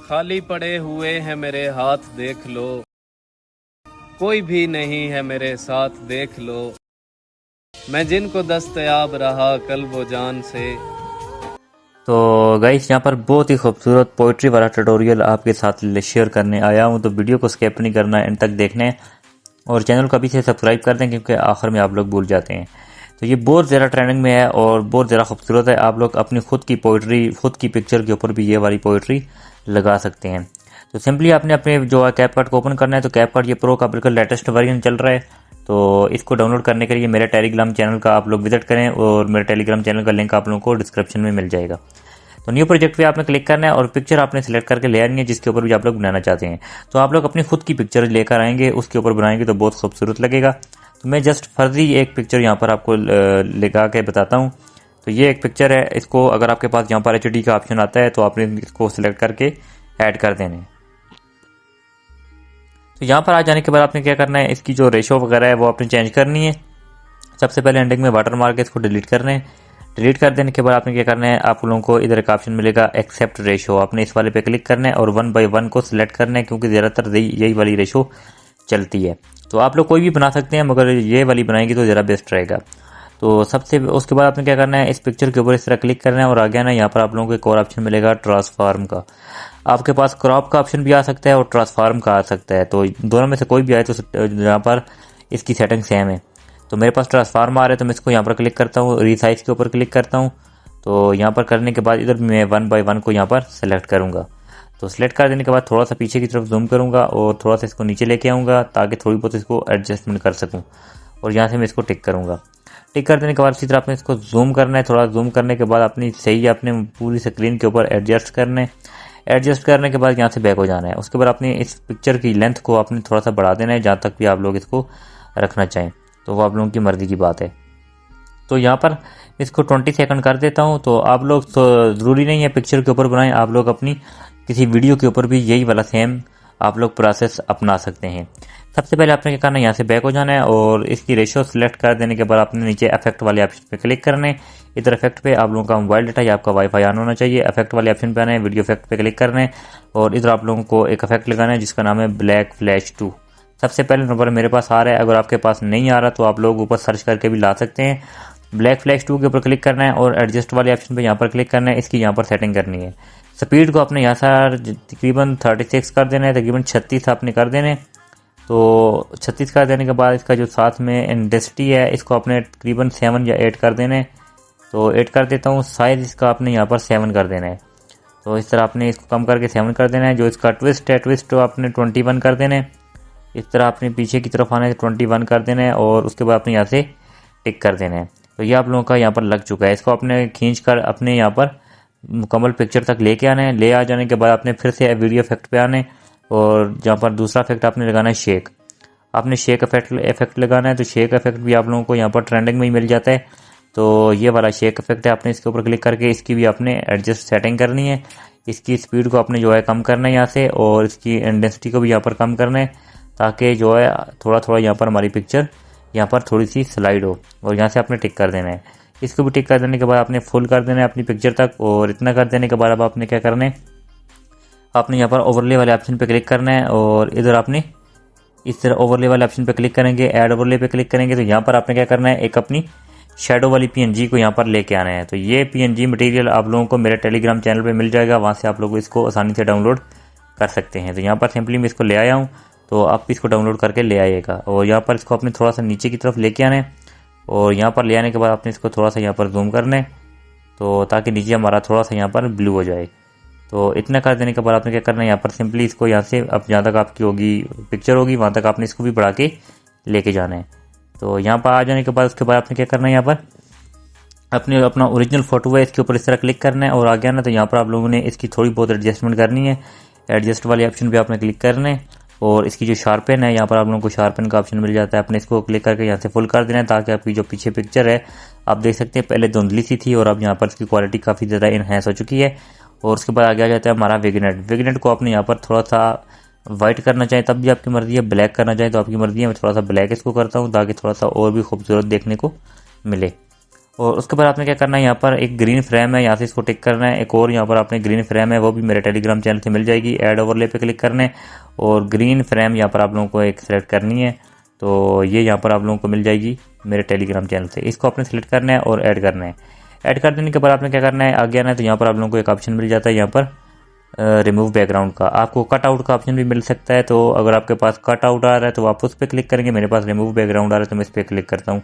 खाली पड़े हुए हैं मेरे हाथ देख लो, कोई भी नहीं है मेरे साथ देख लो, मैं जिनको दस्तयाब रहा कल वो जान से। तो गाइस यहाँ पर बहुत ही खूबसूरत पोइट्री वाला ट्यूटोरियल आपके साथ शेयर करने आया हूँ। तो वीडियो को स्किप नहीं करना है, एंड तक देखने और चैनल को अभी से सब्सक्राइब कर दें क्योंकि आखिर में आप लोग भूल जाते हैं। तो ये बहुत ज़्यादा ट्रेंडिंग में है और बहुत ज़्यादा खूबसूरत है। आप लोग अपनी खुद की पोइट्री, खुद की पिक्चर के ऊपर भी ये वाली पोइट्री लगा सकते हैं। तो सिंपली आपने अपने जो है कैपकट को ओपन करना है। तो कैपकट ये प्रो का बिल्कुल लेटेस्ट वर्जन चल रहा है। तो इसको डाउनलोड करने के लिए मेरे टेलीग्राम चैनल का आप लोग विजिट करें और मेरे टेलीग्राम चैनल का लिंक आप लोगों को डिस्क्रिप्शन में मिल जाएगा। तो न्यू प्रोजेक्ट पे आपने क्लिक करना है और पिक्चर आपने सिलेक्ट करके ले आनी है जिसके ऊपर भी आप लोग बनाना चाहते हैं। तो आप लोग अपनी खुद की पिक्चर लेकर आएंगे, उसके ऊपर बनाएंगे तो बहुत खूबसूरत लगेगा। तो मैं जस्ट फर्जी एक पिक्चर यहाँ पर आपको लगा के बताता हूँ। तो ये एक पिक्चर है, इसको अगर आपके पास यहाँ पर HD का ऑप्शन आता है तो आपने इसको सिलेक्ट करके ऐड कर देने। तो यहाँ पर आ जाने के बाद आपने क्या करना है, इसकी जो रेशो वगैरह है वो आपने चेंज करनी है। सबसे पहले एंडिंग में वाटर मार्क है, इसको डिलीट करना है। डिलीट कर देने के बाद आपने क्या करना है, आप लोगों को इधर एक ऑप्शन मिलेगा एक्सेप्ट रेशो, आपने इस वाले पे क्लिक करना है और 1/1 को सिलेक्ट करना है क्योंकि ज़्यादातर यही वाली रेशो चलती है। तो आप लोग कोई भी बना सकते हैं मगर ये वाली बनाएंगे तो ज़रा बेस्ट रहेगा। तो सबसे उसके बाद आपने क्या करना है, इस पिक्चर के ऊपर इस तरह क्लिक करना है और आगे ना यहाँ पर आप लोगों को एक और ऑप्शन मिलेगा ट्रांसफॉर्म का। आपके पास क्रॉप का ऑप्शन भी आ सकता है और ट्रांसफॉर्म का आ सकता है। तो दोनों में से कोई भी आए तो यहाँ पर इसकी सेटिंग सेम है। तो मेरे पास ट्रांसफॉर्म आ रहा है तो मैं इसको यहाँ पर क्लिक करता हूँ, रीसाइज के ऊपर क्लिक करता हूँ। तो यहाँ पर करने के बाद इधर मैं 1/1 को यहाँ पर सेलेक्ट करूँगा। तो सिलेक्ट कर देने के बाद थोड़ा सा पीछे की तरफ जूम करूँगा और थोड़ा सा इसको नीचे लेके आऊँगा ताकि थोड़ी बहुत इसको एडजस्टमेंट कर सकूँ। और यहाँ से मैं इसको टिक करूँगा। टिक कर देने के बाद इसी तरह आपने इसको जूम करना है। थोड़ा जूम करने के बाद अपनी सही अपने पूरी स्क्रीन के ऊपर एडजस्ट करना है। एडजस्ट करने के बाद यहाँ से बैक हो जाना है। उसके बाद आपने इस पिक्चर की लेंथ को आपने थोड़ा सा बढ़ा देना है जहाँ तक भी आप लोग इसको रखना चाहें, तो वो आप लोगों की मर्ज़ी की बात है। तो यहाँ पर इसको 20 सेकंड कर देता हूँ। तो आप लोग तो ज़रूरी नहीं है पिक्चर के ऊपर बनाएं, आप लोग अपनी किसी वीडियो के ऊपर भी यही वाला सेम आप लोग प्रोसेस अपना सकते हैं। सबसे पहले आपने क्या करना है, यहाँ से बैक हो जाना है और इसकी रेशो सिलेक्ट कर देने के बाद आपने नीचे इफेक्ट वाले ऑप्शन पे क्लिक करना है। इधर इफेक्ट पे आप लोगों का मोबाइल डाटा या आपका वाईफाई ऑन होना चाहिए। इफेक्ट वाले ऑप्शन पे आना है, वीडियो इफेक्ट पे क्लिक करना है और इधर आप लोगों को एक इफेक्ट लगाना है जिसका नाम है ब्लैक फ्लैश 2। सबसे पहले नंबर मेरे पास आ रहा है, अगर आपके पास नहीं आ रहा तो आप लोग ऊपर सर्च करके भी ला सकते हैं। ब्लैक फ्लैश 2 के ऊपर क्लिक करना है और एडजस्ट वाले ऑप्शन पे यहाँ पर क्लिक करना है। इसकी यहाँ पर सेटिंग करनी है। स्पीड को आपने यहाँ से तकरीबन 36 कर देना है, तकरीबन 36 आपने कर देने। तो 36 कर देने के बाद इसका जो साथ में इंटेंसिटी है इसको आपने तकरीबन 7 या 8 कर देना है। तो 8 कर देता हूँ। साइज़ इसका आपने यहाँ पर 7 कर देना है। तो इस तरह आपने इसको कम करके 7 कर देना है। जो इसका ट्विस्ट है, ट्विस्ट तो आपने 21 कर देना है। इस तरह आपने पीछे की तरफ आना है, 21 कर देना है और उसके बाद आपने यहाँ से टिक कर देना है। तो ये आप लोगों का यहाँ पर लग चुका है। इसको आपने खींच कर अपने यहाँ पर मुकम्मल पिक्चर तक लेके आना है। ले आ जाने के बाद आपने फिर से वीडियो इफेक्ट पे आने और जहाँ पर दूसरा इफेक्ट आपने लगाना है शेक, आपने शेक इफेक्ट लगाना है। तो शेक इफेक्ट भी आप लोगों को यहाँ पर ट्रेंडिंग में ही मिल जाता है। तो ये वाला शेक इफेक्ट है, आपने इसके ऊपर क्लिक करके इसकी भी आपने एडजस्ट सेटिंग करनी है। इसकी स्पीड को आपने जो है कम करना है यहाँ से और इसकी इंटेंसिटी को भी यहाँ पर कम करना है ताकि जो है थोड़ा थोड़ा यहाँ पर हमारी पिक्चर यहाँ पर थोड़ी सी स्लाइड हो। और यहाँ से आपने टिक कर देना है। इसको भी टिक कर देने के बाद आपने फुल कर देना है अपनी पिक्चर तक। और इतना कर देने के बाद अब आपने क्या करना है, आपने यहाँ पर ओवरले वाले ऑप्शन पे क्लिक करना है और इधर आपने इस तरह ओवरले वाले ऑप्शन पे क्लिक करेंगे, ऐड ओवरले पे क्लिक करेंगे। तो यहाँ पर आपने क्या करना है, एक अपनी शेडो वाली PNG को यहाँ पर लेके आना है। तो ये PNG मटेरियल आप लोगों को मेरे टेलीग्राम चैनल पे मिल जाएगा, वहाँ से आप लोग इसको आसानी से डाउनलोड कर सकते हैं। तो यहाँ पर सिंपली मैं इसको ले आया हूँ, तो आप इसको डाउनलोड करके ले आइएगा। और यहाँ पर इसको आपने थोड़ा सा नीचे की तरफ लेके आना है और यहाँ पर ले आने के बाद आपने इसको थोड़ा सा यहाँ पर जूम करना है तो ताकि नीचे हमारा थोड़ा सा यहाँ पर ब्लू हो जाए। तो इतना कर देने के बाद आपने क्या करना है, यहाँ पर सिंपली इसको यहाँ से अब जहाँ तक आपकी होगी पिक्चर होगी वहाँ तक आपने इसको भी बढ़ा के लेके जाना है। तो यहाँ पर आ जाने के बाद उसके बाद आपने क्या करना है, यहाँ पर अपना ओरिजिनल फोटो है इसके ऊपर इस तरह क्लिक करना है और आ गया ना। तो यहाँ पर आप लोगों ने इसकी थोड़ी बहुत एडजस्टमेंट करनी है। एडजस्ट वाले ऑप्शन पे आपने क्लिक करना है और इसकी जो शार्पन है यहाँ पर आप लोगों को शार्पन का ऑप्शन मिल जाता है। आपने इसको क्लिक करके यहाँ से फुल कर देना है ताकि आपकी जो पीछे पिक्चर है आप देख सकते हैं पहले धुंधली सी थी और अब यहाँ पर इसकी क्वालिटी काफ़ी ज़्यादा इनहेंस हो चुकी है। और उसके बाद आगे आ जाता है हमारा विग्नेट। विग्नेट को आपने यहाँ पर थोड़ा सा वाइट करना चाहे तब भी आपकी मर्जी है, ब्लैक करना चाहे तो आपकी मर्जी है। मैं थोड़ा सा ब्लैक इसको करता हूँ ताकि थोड़ा सा और भी खूबसूरत देखने को मिले। और उसके बाद आपने क्या करना है, यहाँ पर एक ग्रीन फ्रेम है, यहाँ से इसको टिक करना है। एक और यहाँ पर आपने ग्रीन फ्रेम है, वो भी मेरे टेलीग्राम चैनल से मिल जाएगी। ऐड ओवरले पे क्लिक करना है और ग्रीन फ्रेम यहाँ पर आप लोगों को एक सेलेक्ट करनी है। तो ये यहाँ पर आप लोगों को मिल जाएगी मेरे टेलीग्राम चैनल से। इसको आपने सेलेक्ट करना है और ऐड करना है। ऐड कर देने के बाद आपने क्या करना है, आगे आना है। तो यहाँ पर आप लोगों को एक ऑप्शन मिल जाता है यहाँ पर रिमूव बैकग्राउंड का। आपको कट आउट का ऑप्शन भी मिल सकता है। तो अगर आपके पास कट आउट आ रहा है तो आप उस पर क्लिक करेंगे। मेरे पास रिमूव बैकग्राउंड आ रहा है तो मैं इस पर क्लिक करता हूँ।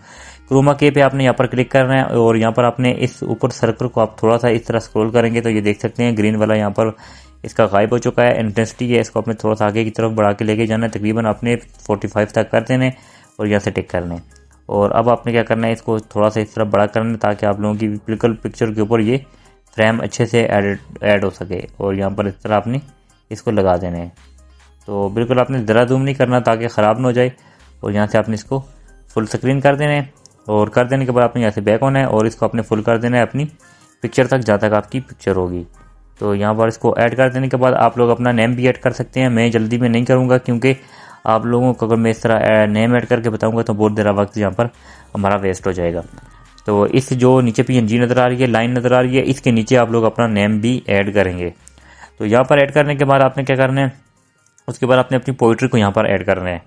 क्रोमा के पे आपने यहाँ पर क्लिक करना है और यहाँ पर आपने इस ऊपर सर्कल को आप थोड़ा सा इस तरह स्क्रॉल करेंगे तो ये देख सकते हैं ग्रीन वाला यहाँ पर इसका गायब हो चुका है। इंटेंसिटी है, इसको आपने थोड़ा सा आगे की तरफ बढ़ा के लेके जाना है। तकरीबन आपने 45 तक कर देने और यहाँ से टिक करने। और अब आपने क्या करना है, इसको थोड़ा सा इस तरफ बड़ा करना है ताकि आप लोगों की बिल्कुल पिक्चर के ऊपर ये फ्रेम अच्छे से ऐड हो सके। और यहाँ पर इस तरह आपने इसको लगा देने हैं। तो बिल्कुल आपने ज़रा जूम नहीं करना ताकि ख़राब ना हो जाए। और यहाँ से आपने इसको फुल स्क्रीन कर देना है और कर देने के बाद आपने यहाँ से बैक होना है और इसको आपने फुल कर देना है अपनी पिक्चर तक जहाँ तक आपकी पिक्चर होगी। तो यहाँ पर इसको ऐड कर देने के बाद आप लोग अपना नेम भी ऐड कर सकते हैं। मैं जल्दी में नहीं करूँगा क्योंकि आप लोगों को अगर मैं इस तरह नेम ऐड करके बताऊँगा तो बहुत देर वक्त यहाँ पर हमारा वेस्ट हो जाएगा। तो इस जो नीचे PNG नज़र आ रही है, लाइन नज़र आ रही है, इसके नीचे आप लोग अपना नेम भी ऐड करेंगे। तो यहाँ पर ऐड करने के बाद आपने क्या करना है, उसके बाद आपने अपनी पोइट्री को यहाँ पर ऐड करना है।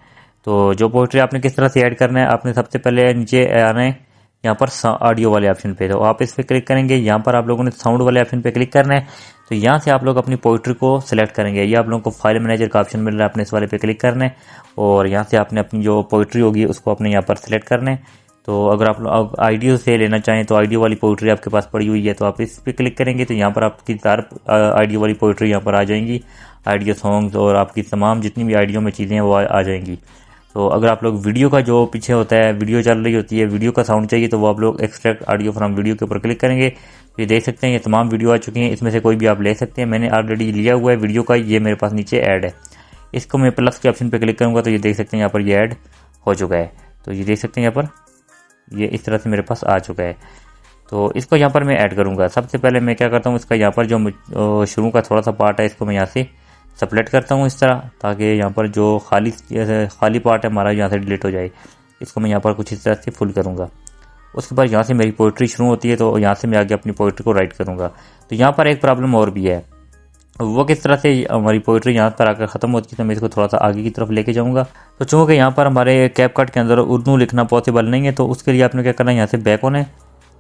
तो जो पोइट्री आपने किस तरह से ऐड करना है, आपने सबसे पहले नीचे आना है यहाँ पर ऑडियो वाले ऑप्शन पे। तो आप इस पर क्लिक करेंगे, यहाँ पर आप लोगों ने साउंड वाले ऑप्शन पे क्लिक करना है। तो यहाँ से आप लोग अपनी पोइट्री को सिलेक्ट करेंगे। ये आप लोगों को फाइल मैनेजर का ऑप्शन मिल रहा है, आपने इस वाले पे क्लिक करना है और यहाँ से आपने अपनी जो पोइट्री होगी उसको अपने यहाँ पर सिलेक्ट करना है। तो अगर आप लोग आइडियो से लेना चाहें तो आइडियो वाली पोइट्री आपके पास पड़ी हुई है तो आप इस पर क्लिक करेंगे तो यहाँ पर आपकी सार आइडियो वाली पोइट्री यहाँ पर आ जाएंगी। आइडियो सॉन्ग्स और आपकी तमाम जितनी भी आइडियो में चीज़ें हैं वो आ जाएंगी। तो अगर आप लोग वीडियो का जो पीछे होता है, वीडियो चल रही होती है, वीडियो का साउंड चाहिए तो वो आप लोग एक्सट्रैक्ट ऑडियो फ्रॉम वीडियो के ऊपर क्लिक करेंगे। तो ये देख सकते हैं ये तमाम वीडियो आ चुकी हैं, इसमें से कोई भी आप ले सकते हैं। मैंने ऑलरेडी लिया हुआ है वीडियो का, ये मेरे पास नीचे ऐड है। इसको मैं प्लस के ऑप्शन पर क्लिक करूँगा तो ये देख सकते हैं यहाँ पर ये ऐड हो चुका है। तो ये देख सकते हैं यहाँ पर ये इस तरह से मेरे पास आ चुका है। तो इसको यहाँ पर मैं ऐड करूँगा। सबसे पहले मैं क्या करता हूँ, इसका यहाँ पर जो शुरू का थोड़ा सा पार्ट है इसको मैं यहाँ से सेपरेट करता हूँ इस तरह, ताकि यहाँ पर जो खाली पार्ट है हमारा यहाँ से डिलीट हो जाए। इसको मैं यहाँ पर कुछ इस तरह से फुल करूँगा। उसके बाद यहाँ से मेरी पोइट्री शुरू होती है तो यहाँ से मैं आगे अपनी पोइट्री को राइट करूँगा। तो यहाँ पर एक प्रॉब्लम और भी है, वो किस तरह से हमारी पोइट्री यहाँ पर आकर ख़त्म होती है। तो मैं इसको थोड़ा सा आगे की तरफ लेके जाऊँगा। तो चूँकि यहाँ पर हमारे कैपकट के अंदर उर्दू लिखना पॉसिबल नहीं है तो उसके लिए आपने क्या करना है, यहाँ से बैक होना है।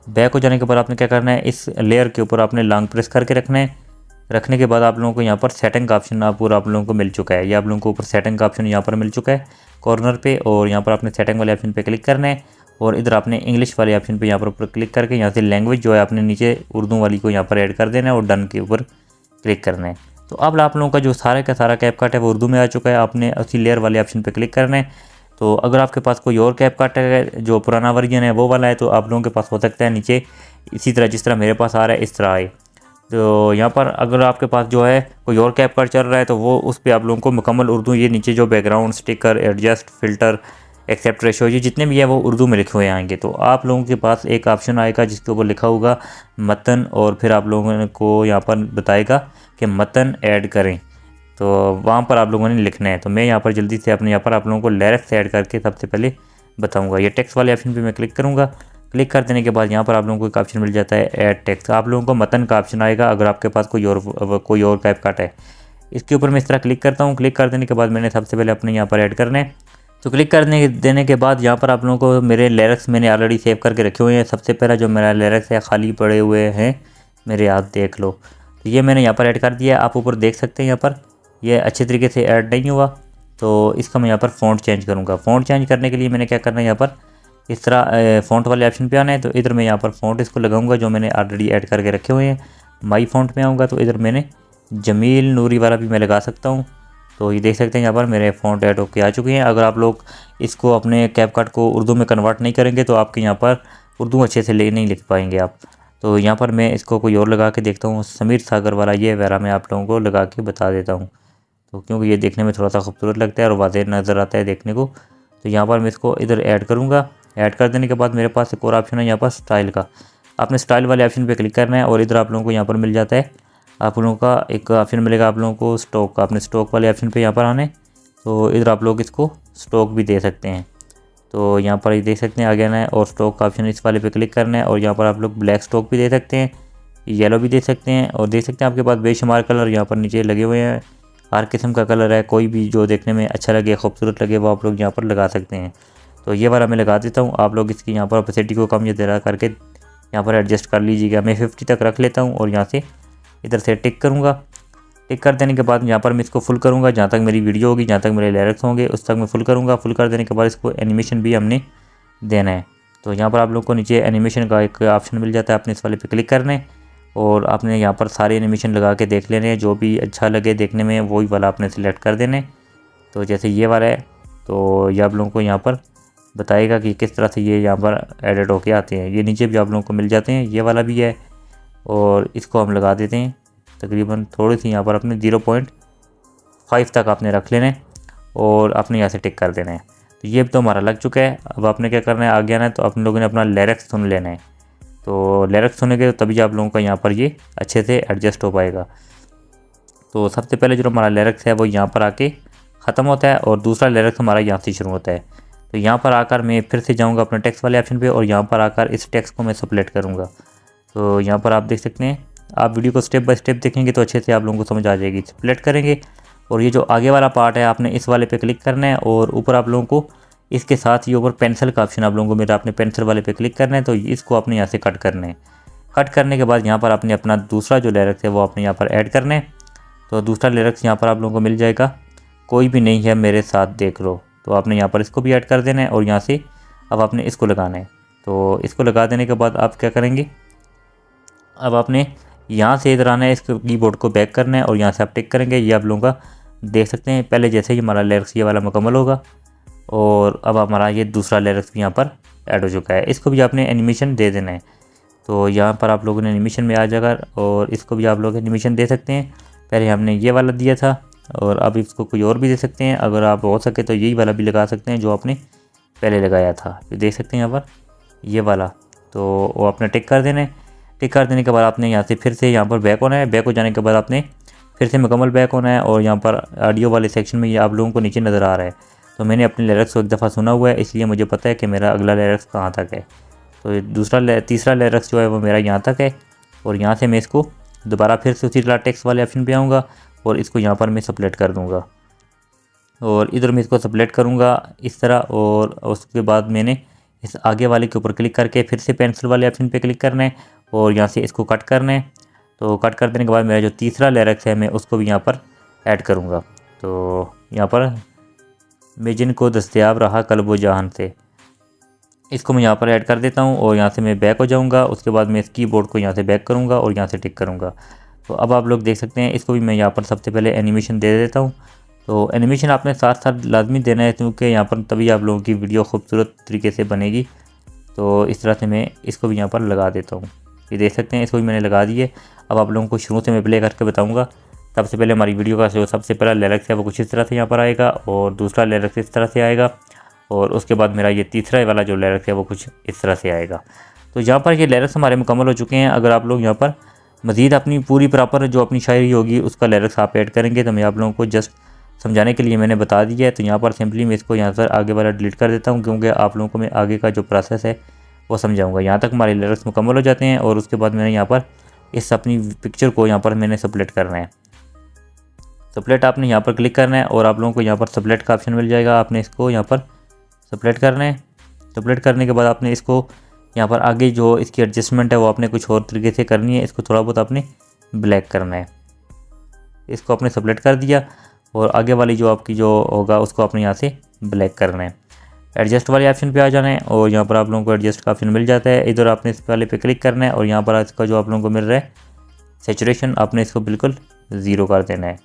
बैक हो जाने के बाद आपने क्या करना है, इस लेयर के ऊपर आपने लॉन्ग प्रेस करके रखना है। रखने के बाद आप लोगों को यहाँ पर सेटिंग का ऑप्शन पूरा आप लोगों को मिल चुका है। ये आप लोगों को ऊपर सेटिंग का ऑप्शन यहाँ पर मिल चुका है कॉर्नर पे। और यहाँ पर आपने सेटिंग वाले ऑप्शन पे क्लिक करना है और इधर आपने इंग्लिश वाले ऑप्शन पे यहाँ पर ऊपर क्लिक करके यहाँ से लैंग्वेज जो है आपने नीचे उर्दू वाली को यहाँ पर ऐड कर देना है और डन के ऊपर क्लिक करना है। तो अब आप लोगों का जो सारा का सारा कैपकट है वो उर्दू में आ चुका है। आपने उसी लेयर वाले ऑप्शन पे क्लिक करना है। तो अगर आपके पास कोई और कैपकट है जो पुराना वर्जन है वो वाला है तो आप लोगों के पास हो सकता है नीचे इसी तरह जिस तरह मेरे पास आ रहा है इस तरह आए। तो यहाँ पर अगर आपके पास जो है कोई और कैपकट चल रहा है तो वो उस पर आप लोगों को मुकम्मल उर्दू, ये नीचे जो background sticker, adjust, filter, aspect ratio, ये जितने भी है वो उर्दू में लिखे हुए आएंगे। तो आप लोगों के पास एक ऑप्शन आएगा जिसके ऊपर लिखा होगा मतन और फिर आप लोगों को यहाँ पर बताएगा कि मतन ऐड करें। तो वहाँ पर आप लोगों ने लिखना है। तो मैं यहाँ पर जल्दी से अपने यहाँ पर आप लोगों को लिरिक्स ऐड करके सबसे पहले बताऊँगा। ये टेक्स्ट वाले ऑप्शन पर मैं क्लिक करूँगा। क्लिक कर देने के बाद यहाँ पर आप लोगों को एक ऑप्शन मिल जाता है ऐड टेक्स्ट। आप लोगों को मतन का ऑप्शन आएगा अगर आपके पास कोई और कैपकट है। इसके ऊपर मैं इस तरह क्लिक करता हूँ। क्लिक कर देने के बाद मैंने सबसे पहले अपने यहाँ पर ऐड करना है। तो क्लिक कर देने के बाद यहाँ पर आप लोगों को मेरे लिरिक्स मैंने ऑलरेडी सेव करके रखे हुए हैं। सबसे पहला जो मेरा लिरिक्स है खाली पड़े हुए हैं मेरे याद देख लो, तो ये मैंने यहाँ पर ऐड कर दिया। आप ऊपर देख सकते हैं यहाँ पर ये अच्छे तरीके से ऐड नहीं हुआ। तो इसका मैं यहाँ पर फ़ॉन्ट चेंज करूँगा। फ़ॉन्ट चेंज करने के लिए मैंने क्या करना है, यहाँ पर इस तरह फ़ॉन्ट वाले ऑप्शन पे आना है। तो इधर मैं यहाँ पर फ़ॉन्ट इसको लगाऊंगा जो मैंने ऑलरेडी ऐड करके रखे हुए हैं। माई फ़ॉन्ट में आऊँगा तो इधर मैंने जमील नूरी वाला भी मैं लगा सकता हूँ। तो ये देख सकते हैं यहाँ पर मेरे फ़ॉन्ट ऐड होकर आ चुके हैं। अगर आप लोग इसको अपने कैपकट को उर्दू में कन्वर्ट नहीं करेंगे तो आपके यहाँ पर उर्दू अच्छे से नहीं लिख पाएंगे आप। तो यहाँ पर मैं इसको कोई और लगा के देखता हूँ, समीर सागर वाला ये वगैरह मैं आप लोगों को लगा के बता देता हूँ। तो क्योंकि ये देखने में थोड़ा सा खूबसूरत लगता है और वाज़ेह नज़र आता है देखने को। तो यहाँ पर मैं इसको इधर ऐड करूँगा। ऐड कर देने के बाद मेरे पास एक और ऑप्शन है यहाँ पर स्टाइल का। आपने स्टाइल वाले ऑप्शन पे क्लिक करना है और इधर आप लोगों को यहाँ पर मिल जाता है, आप लोगों का एक ऑप्शन मिलेगा आप लोगों को स्टॉक का। आपने स्टॉक वाले ऑप्शन पे यहाँ पर आने, तो इधर आप लोग इसको स्टॉक भी दे सकते हैं। तो यहाँ पर ये देख सकते हैं आ गया है और स्टॉक का ऑप्शन इस वाले पे क्लिक करना है और यहाँ पर आप लोग ब्लैक स्टॉक भी दे सकते हैं, येलो भी दे सकते हैं और देख सकते हैं आपके पास बेशुमार कलर यहाँ पर नीचे लगे हुए हैं। हर किस्म का कलर है, कोई भी जो देखने में अच्छा लगे खूबसूरत लगे वो आप लोग यहाँ पर लगा सकते हैं। तो ये वाला मैं लगा देता हूँ, आप लोग इसकी यहाँ पर ओपेसिटी को कम या ज़्यादा करके यहाँ पर एडजस्ट कर लीजिएगा। मैं 50 तक रख लेता हूँ और यहाँ से इधर से टिक करूँगा। टिक कर देने के बाद यहाँ पर मैं इसको फुल करूँगा, जहाँ तक मेरी वीडियो होगी, जहाँ तक मेरे लिरिक्स होंगे उस तक मैं फुल करूँगा। फुल कर देने के बाद इसको एनिमेशन भी हमने देना है। तो यहाँ पर आप लोग को नीचे एनिमेशन का एक ऑप्शन मिल जाता है, आपने इस वाले पे क्लिक करना है और आपने यहाँ पर सारे एनिमेशन लगा के देख लेने हैं, जो भी अच्छा लगे देखने में वही वाला आपने सिलेक्ट कर देने। तो जैसे ये वाला है तो ये आप लोगों को यहाँ पर बताएगा कि किस तरह से ये यहाँ पर एडिट होके आते हैं। ये नीचे भी आप लोगों को मिल जाते हैं, ये वाला भी है और इसको हम लगा देते हैं तकरीबन थोड़ी सी यहाँ पर अपने 0.5 तक आपने रख लेना है और आपने यहाँ से टिक कर देना है। तो ये तो हमारा लग चुका है। अब आपने क्या करना है, आ गया ना, तो अपने लोगों ने अपना लिरिक्स सुन लेना है। तो लिरिक्स सुनेंगे तो तभी आप लोगों का यहाँ पर ये अच्छे से एडजस्ट हो पाएगा। तो सबसे पहले जो हमारा लिरिक्स है वो यहाँ पर आके ख़त्म होता है और दूसरा लिरिक्स हमारा यहाँ से शुरू होता है। तो यहाँ पर आकर मैं फिर से जाऊँगा अपने टेक्स्ट वाले ऑप्शन पे और यहाँ पर आकर इस टेक्स्ट को मैं सेलेक्ट करूँगा। तो यहाँ पर आप देख सकते हैं, आप वीडियो को स्टेप बाय स्टेप देखेंगे तो अच्छे से आप लोगों को समझ आ जाएगी। सेलेक्ट करेंगे और ये जो आगे वाला पार्ट है आपने इस वाले पे क्लिक करना है और ऊपर आप लोगों को इसके साथ ये ऊपर पेंसिल का ऑप्शन आप लोगों को मेरा, आपने पेंसिल वाले पे क्लिक करना है। तो इसको आपने यहाँ से कट करना है। कट करने के बाद यहाँ पर आपने अपना दूसरा जो लिरिक्स है वो आपने यहाँ पर ऐड करना है। तो दूसरा लिरिक्स यहाँ पर आप लोगों को मिल जाएगा, कोई भी नहीं है मेरे साथ देख लो। तो आपने यहाँ पर इसको भी ऐड कर देना है और यहाँ से अब आपने इसको लगाना है। तो इसको लगा देने के बाद आप क्या करेंगे, अब आपने यहाँ से इधर आना है, इसको कीबोर्ड को बैक करना है और यहाँ से आप टिक करेंगे। ये आप लोगों का देख सकते हैं पहले जैसे ही हमारा लिरिक्स ये वाला मुकम्मल होगा और अब हमारा ये दूसरा लिरिक्स भी यहाँ पर ऐड हो चुका है। इसको भी आपने एनिमेशन दे देना है। तो यहाँ पर आप लोगों ने एनिमेशन में आ जाएगा और इसको भी आप लोग एनिमेशन दे सकते हैं। पहले हमने ये वाला दिया था और अब इसको कोई और भी दे सकते हैं। अगर आप हो सके तो यही वाला भी लगा सकते हैं जो आपने पहले लगाया था। तो देख सकते हैं यहाँ पर ये वाला, तो वो आपने टिक कर देना है। टिक कर देने के बाद आपने यहाँ से फिर से यहाँ पर बैक होना है। बैक हो जाने के बाद आपने फिर से मुकम्मल बैक होना है और यहाँ पर ऑडियो वाले सेक्शन में ये आप लोगों को नीचे नज़र आ रहा है। तो मैंने अपने लिरिक्स को एक दफ़ा सुना हुआ है, इसलिए मुझे पता है कि मेरा अगला लिरिक्स कहाँ तक है। तो तीसरा लिरिक्स जो है वो मेरा यहाँ तक है और यहाँ से मैं इसको दोबारा फिर से उसी टेक्स्ट वाले ऑप्शन पे आऊँगा और इसको यहाँ पर मैं सेलेक्ट कर दूँगा और इधर मैं इसको सेलेक्ट करूँगा इस तरह। और उसके बाद मैंने इस आगे वाले के ऊपर क्लिक करके फिर से पेंसिल वाले ऑप्शन पे क्लिक करना है और यहाँ से इसको कट करना है। तो कट कर देने के बाद मेरा जो तीसरा लिरिक्स है मैं उसको भी यहाँ पर ऐड करूँगा। तो यहाँ पर मैं जिनको दस्तयाब रहा कल्बो जहान से, इसको मैं यहाँ पर ऐड कर देता हूँ और यहाँ से मैं बैक हो जाऊँगा। उसके बाद मैं इस कीबोर्ड को यहाँ से बैक करूँगा और यहाँ से टिक करूँगा। तो अब आप लोग देख सकते हैं, इसको भी मैं यहाँ पर सबसे पहले एनिमेशन दे देता हूँ। तो एनिमेशन आपने साथ साथ लाजमी देना है क्योंकि यहाँ पर तभी आप लोगों की वीडियो खूबसूरत तरीके से बनेगी। तो इस तरह से मैं इसको भी यहाँ पर लगा देता हूँ। ये देख सकते हैं, इसको भी मैंने लगा दिए। अब आप लोगों को शुरू से मैं प्ले करके बताऊँगा। सबसे पहले हमारी वीडियो का जो सबसे पहला लिरिक्स है वो कुछ इस तरह से यहाँ पर आएगा और दूसरा लिरिक्स इस तरह से आएगा और उसके बाद मेरा ये तीसरा वाला जो लिरिक्स है वो कुछ इस तरह से आएगा। तो यहाँ पर ये लिरिक्स हमारे मुकम्मल हो चुके हैं। अगर आप लोग यहाँ पर मज़ीद अपनी पूरी प्रॉपर जो अपनी शायरी होगी उसका लिरिक्स आप ऐड करेंगे तो मैं आप लोगों को जस्ट समझाने के लिए मैंने बता दिया है। तो यहाँ पर सिंपली मैं इसको यहाँ पर आगे वाला डिलीट कर देता हूँ क्योंकि आप लोगों को मैं आगे का जो प्रोसेस है वो समझाऊँगा। यहाँ तक हमारे लिरिक्स मुकम्मल हो जाते हैं और उसके बाद मैंने यहाँ पर इस अपनी पिक्चर को यहाँ पर मैंने सेलेक्ट करना है। सेलेक्ट आपने यहाँ पर क्लिक करना है और आप लोगों को यहाँ पर सेलेक्ट का ऑप्शन मिल जाएगा। आपने इसको यहाँ पर सेलेक्ट करना है। सेलेक्ट करने के बाद आपने इसको यहाँ पर आगे जो इसकी एडजस्टमेंट है वो आपने कुछ और तरीके से करनी है। इसको थोड़ा बहुत आपने ब्लैक करना है। इसको आपने सेलेक्ट कर दिया और आगे वाली जो आपकी जो होगा उसको आपने यहाँ से ब्लैक करना है। एडजस्ट वाले ऑप्शन पे आ जाना है और यहाँ पर आप लोगों को एडजस्ट का ऑप्शन मिल जाता है। इधर आपने इस वाले पे क्लिक करना है और यहाँ पर इसका जो आप लोगों को मिल रहा है सैचुरेशन, आपने इसको बिल्कुल 0 कर देना है।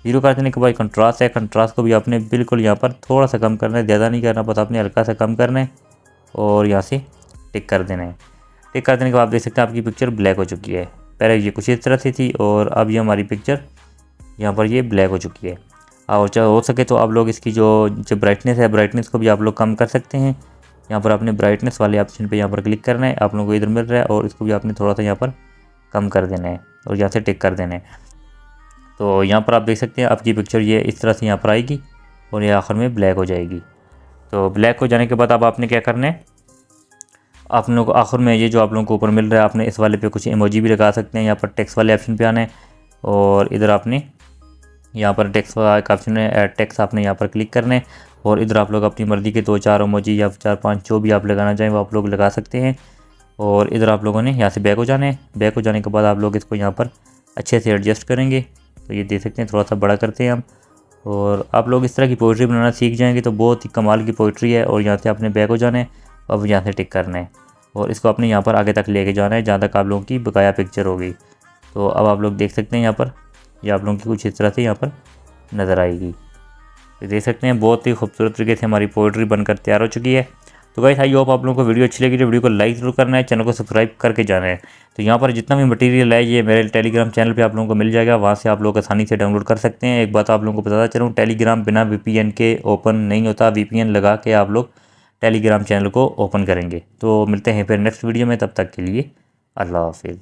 0 कर देने के बाद कंट्रास्ट है, कंट्रास्ट को भी आपने बिल्कुल यहाँ पर थोड़ा सा कम करना है, ज़्यादा नहीं करना, बस आपने हल्का सा कम करना है और यहाँ से टिक कर देना है। टिक कर देने के बाद आप देख सकते हैं आपकी पिक्चर ब्लैक हो चुकी है। पहले ये कुछ इस तरह से थी और अब ये हमारी पिक्चर यहाँ पर ये ब्लैक हो चुकी है। और चाहे हो सके तो आप लोग इसकी जो ब्राइटनेस है, ब्राइटनेस को भी आप लोग कम कर सकते हैं। यहाँ पर आपने ब्राइटनेस वाले ऑप्शन पे यहाँ पर क्लिक करना है, आप लोगों को इधर मिल रहा है और इसको भी आपने थोड़ा सा यहाँ पर कम कर देना है और यहाँ से टिक कर देना है। तो यहाँ पर आप देख सकते हैं आपकी पिक्चर ये इस तरह से यहाँ पर आएगी और ये आखिर में ब्लैक हो जाएगी। तो ब्लैक हो जाने के बाद अब आपने क्या करना है, आप लोगों को आखिर में ये जो आप लोगों को ऊपर मिल रहा है, आपने इस वाले पे कुछ इमोजी भी लगा सकते हैं। यहाँ पर टेक्स्ट वाले ऑप्शन पे आना है और इधर आपने यहाँ पर टेक्स्ट का ऑप्शन है, ऐड टेक्स्ट, आपने यहाँ पर क्लिक करना है और इधर आप लोग अपनी मर्ज़ी के 2-4 इमोजी या 4-5 जो भी आप लगाना चाहें वो आप लोग लगा सकते हैं। और इधर आप लोगों ने यहाँ से बैक हो जाना है। बैक हो जाने के बाद आप लोग इसको यहाँ पर अच्छे से एडजस्ट करेंगे। तो ये देख सकते हैं, थोड़ा सा बड़ा करते हैं हम, और आप लोग इस तरह की पोइट्री बनाना सीख जाएंगे तो बहुत ही कमाल की पोइट्री है। और यहाँ से आपने बैक हो जाना है, अब यहाँ से टिक करना है और इसको अपने यहाँ पर आगे तक लेके जाना है जहाँ तक आप लोगों की बकाया पिक्चर होगी। तो अब आप लोग देख सकते हैं यहाँ पर ये आप लोगों की कुछ इस तरह से यहाँ पर नज़र आएगी। तो देख सकते हैं बहुत ही खूबसूरत तरीके से हमारी पोइट्री बनकर तैयार हो चुकी है। तो गाइस आई होप आप लोगों को वीडियो अच्छी लगी, तो वीडियो को लाइक ज़रूर करना है, चैनल को सब्सक्राइब करके जाना है। तो यहाँ पर जितना भी मटेरियल है ये मेरे टेलीग्राम चैनल पे आप लोगों को मिल जाएगा, वहाँ से आप लोग आसानी से डाउनलोड कर सकते हैं। एक बात आप लोगों को बताता चलूँ, टेलीग्राम बिना VPN के ओपन नहीं होता, VPN लगा के आप लोग टेलीग्राम चैनल को ओपन करेंगे। तो मिलते हैं फिर नेक्स्ट वीडियो में, तब तक के लिए अल्लाह हाफिज़।